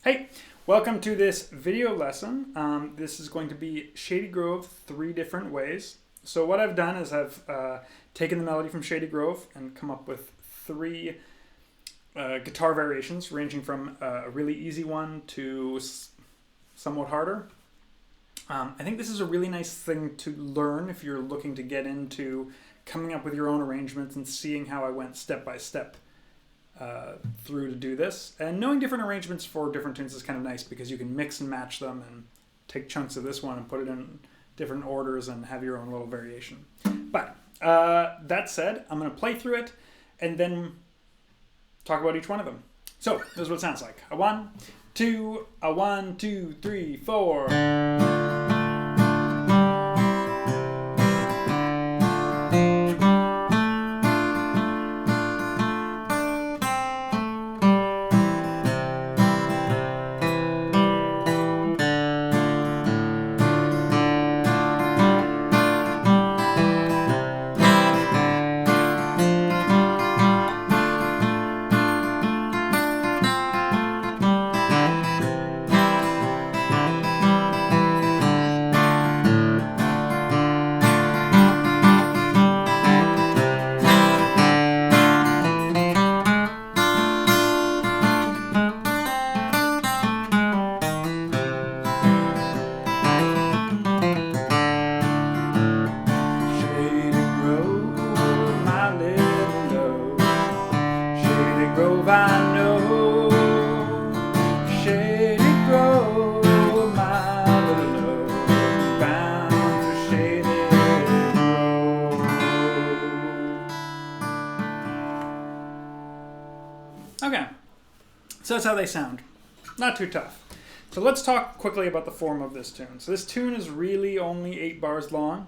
Hey, welcome to this video lesson. This is going to be Shady Grove 3 different ways. So what I've done is I've taken the melody from Shady Grove and come up with 3 guitar variations ranging from a really easy one to somewhat harder. I think this is a really nice thing to learn if you're looking to get into coming up with your own arrangements and seeing how I went step by step through to do this. And knowing different arrangements for different tunes is kind of nice because you can mix and match them and take chunks of this one and put it in different orders and have your own little variation. But that said, I'm going to play through it and then talk about each one of them. So this is what it sounds like. A 1, 2, a 1, 2, 3, 4. I know, Shady Grove, my little love, bound for Shady Grove. Okay, so that's how they sound. Not too tough. So let's talk quickly about the form of this tune. So this tune is really only 8 bars long.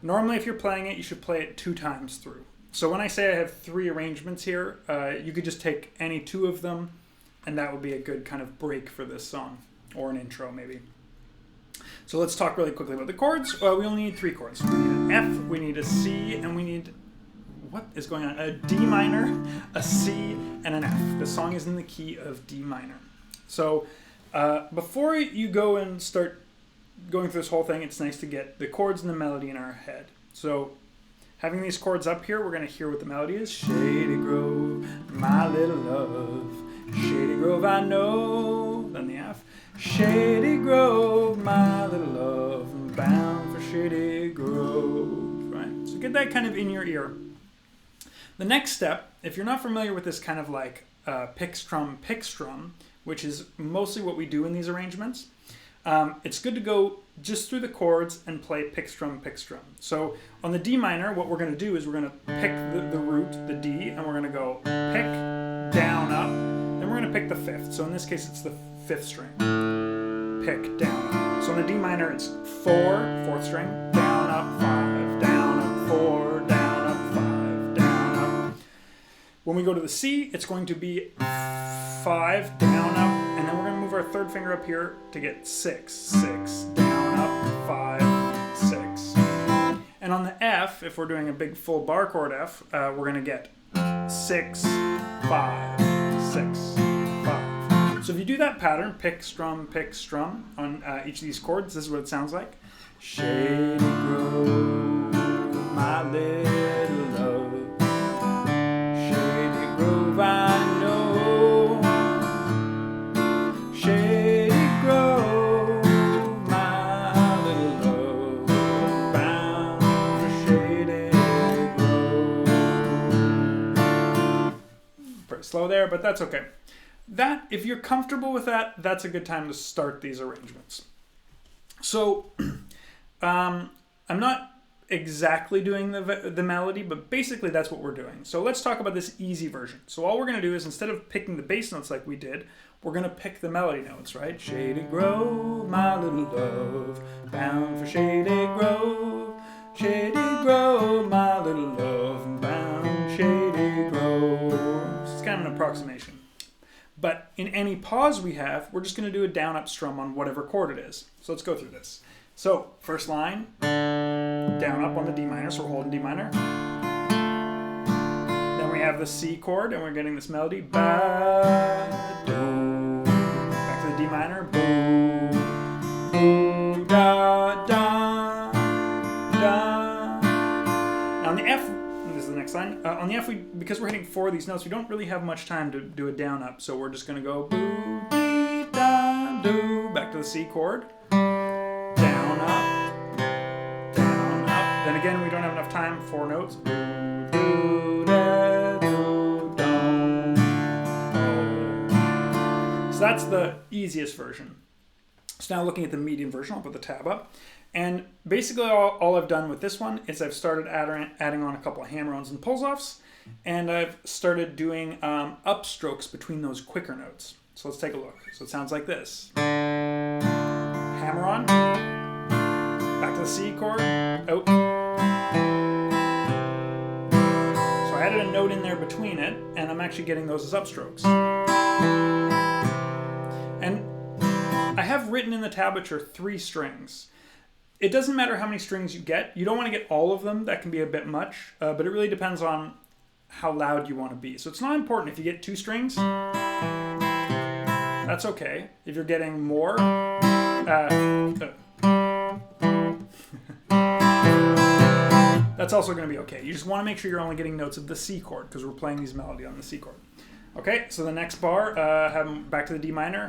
Normally, if you're playing it, you should play it 2 times through. So when I say I have 3 arrangements here, you could just take any 2 of them, and that would be a good kind of break for this song, or an intro maybe. So let's talk really quickly about the chords. We only need 3 chords. We need an F, we need a C, and we need, what is going on? A D minor, a C, and an F. The song is in the key of D minor. So before you go and start going through this whole thing, it's nice to get the chords and the melody in our head. So having these chords up here, we're going to hear what the melody is. Shady Grove, my little love. Shady Grove, I know. Then the F. Shady Grove, my little love. I'm bound for Shady Grove. Right? So get that kind of in your ear. The next step, if you're not familiar with this kind of like pick strum, which is mostly what we do in these arrangements, it's good to go just through the chords and play pick strum. So on the D minor, what we're going to do is we're going to pick the root, the D, and we're going to go pick, down, up, then we're going to pick the 5th. So in this case, it's the 5th string. Pick, down, up. So on the D minor, it's 4, 4th string, down, up, 5, down, up, 4, down, up, 5, down, up. When we go to the C, it's going to be 5, down, up, and then we're going to move our 3rd finger up here to get 6, 6, down, up, 5, 6. And on the F, if we're doing a big full bar chord F, we're going to get 6, 5, 6, 5. So if you do that pattern, pick, strum, on each of these chords, this is what it sounds like. Shady Grove, my little love. Shady Grove, I know. Shady Grove, my little love, bound for Shady Grove. Pretty slow there, but that's okay. That, if you're comfortable with that, that's a good time to start these arrangements. So, I'm not exactly doing the melody, but basically that's what we're doing. So let's talk about this easy version. So all we're going to do is, instead of picking the bass notes like we did, we're going to pick the melody notes, right? Shady Grove, my little love, bound for Shady Grove. Shady Grove, my little love, bound Shady Grove. It's kind of an approximation. But in any pause we have, we're just going to do a down-up strum on whatever chord it is. So let's go through this. So first line, down up on the D minor, so we're holding D minor. Then we have the C chord, and we're getting this melody. Back to the D minor. Boo, boo, da, da, da. Now on the F, this is the next line. On the F, because we're hitting 4 of these notes, we don't really have much time to do a down up. So we're just going to go boo, dee, da, do. Back to the C chord. Down, up, down, up. Then again, we don't have enough time. 4 notes. Boo, do, da, do, do. So that's the easiest version. So now looking at the medium version, I'll put the tab up. And basically all I've done with this one is I've started adding on a couple of hammer-ons and pulls-offs, and I've started doing upstrokes between those quicker notes. So let's take a look. So it sounds like this. Hammer on, back to the C chord, out. So I added a note in there between it, and I'm actually getting those as upstrokes. And I have written in the tablature 3 strings. It doesn't matter how many strings you get. You don't want to get all of them. That can be a bit much, but it really depends on how loud you want to be. So it's not important if you get 2 strings. That's okay. If you're getting more, that's also going to be okay. You just want to make sure you're only getting notes of the C chord because we're playing these melody on the C chord. Okay, so the next bar, have them back to the D minor.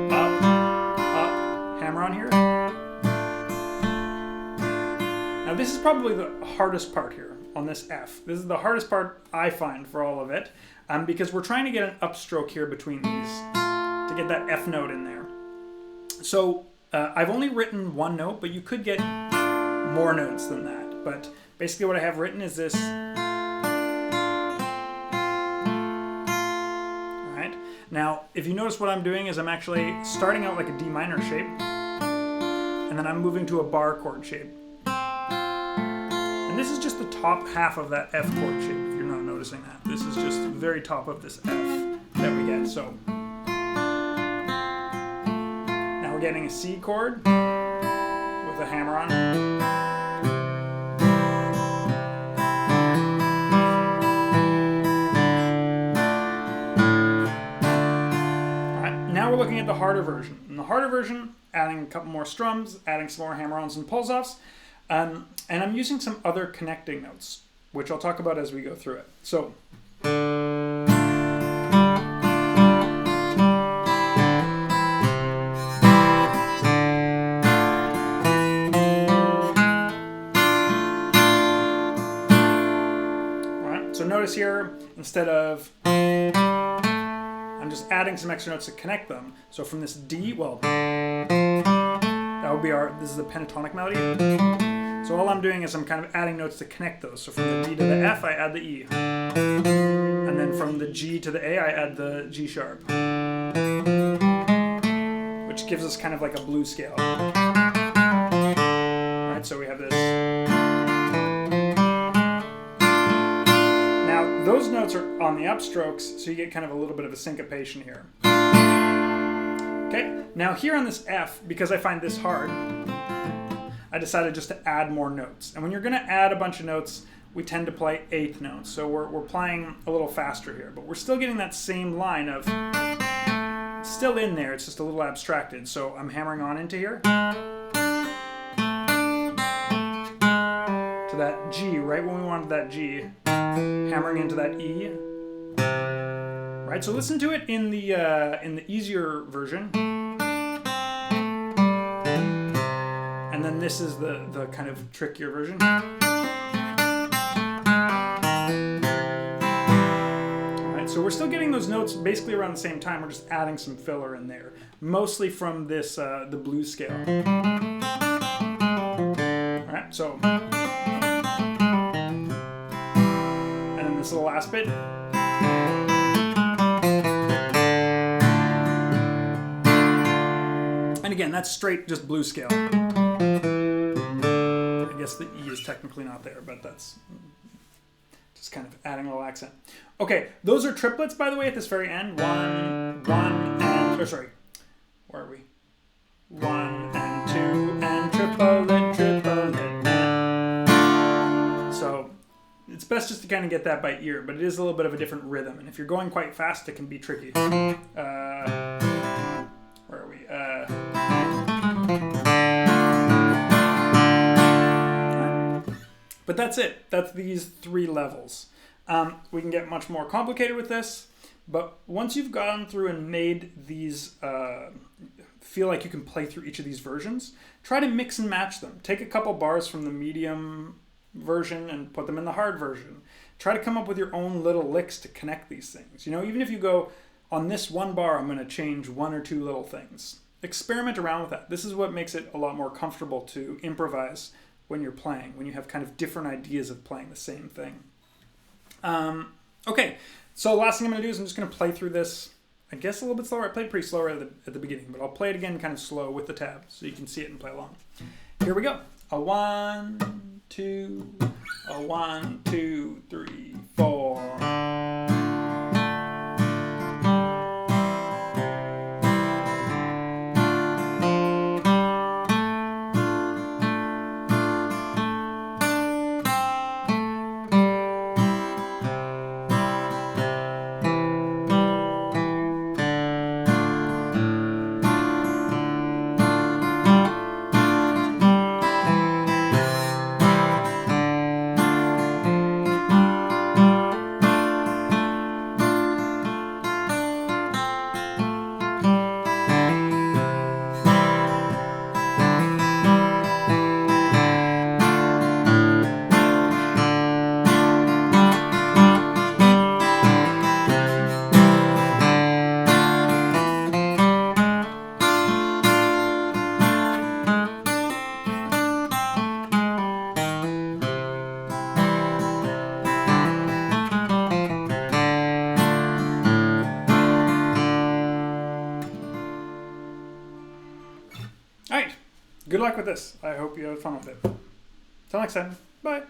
Up, hammer on here. Now this is probably the hardest part here on this F. This is the hardest part I find for all of it, because we're trying to get an upstroke here between these to get that F note in there. So I've only written 1 note, but you could get more notes than that. But basically what I have written is this. All right. Now, if you notice what I'm doing is I'm actually starting out like a D minor shape, and then I'm moving to a bar chord shape. And this is just the top half of that F chord shape, if you're not noticing that. This is just the very top of this F that we get. So now we're getting a C chord with a hammer on. All right, now we're looking at the harder version. In the harder version, adding a couple more strums, adding some more hammer-ons and pulls-offs. And I'm using some other connecting notes, which I'll talk about as we go through it. So, alright, so notice here, instead of, I'm just adding some extra notes to connect them. So from this D, well, that would be this is the pentatonic melody. So all I'm doing is I'm kind of adding notes to connect those. So from the D to the F, I add the E. And then from the G to the A, I add the G sharp. Which gives us kind of like a blues scale. Alright, so we have this. Now, those notes are on the upstrokes, so you get kind of a little bit of a syncopation here. Okay, now here on this F, because I find this hard, I decided just to add more notes. And when you're going to add a bunch of notes, we tend to play 8th notes. So we're playing a little faster here, but we're still getting that same line of, it's still in there, it's just a little abstracted. So I'm hammering on into here to that G, right when we wanted that G, hammering into that E. Right, so listen to it in the easier version. And then this is the kind of trickier version. Alright, so we're still getting those notes basically around the same time. We're just adding some filler in there. Mostly from this, the blues scale. Alright, so. And then this little last bit. And again, that's straight just blues scale. I guess the E is technically not there, but that's just kind of adding a little accent. Okay, those are triplets, by the way, at this very end. 1, 1, and, sorry, where are we? 1 and 2 and triplet, triplet, and. So it's best just to kind of get that by ear, but it is a little bit of a different rhythm, and if you're going quite fast, it can be tricky. But that's it. That's these 3 levels. We can get much more complicated with this, but once you've gone through and made these, feel like you can play through each of these versions, try to mix and match them. Take a couple bars from the medium version and put them in the hard version. Try to come up with your own little licks to connect these things. You know, even if you go, on this one bar, I'm going to change 1 or 2 little things. Experiment around with that. This is what makes it a lot more comfortable to improvise when you're playing, when you have kind of different ideas of playing the same thing. Okay, so the last thing I'm going to do is I'm just going to play through this, I guess a little bit slower. I played pretty slow right at the beginning, but I'll play it again kind of slow with the tab so you can see it and play along. Here we go. A 1, 2, a 1, 2, 3, 4. All right, good luck with this. I hope you have fun with it. Till next time, bye.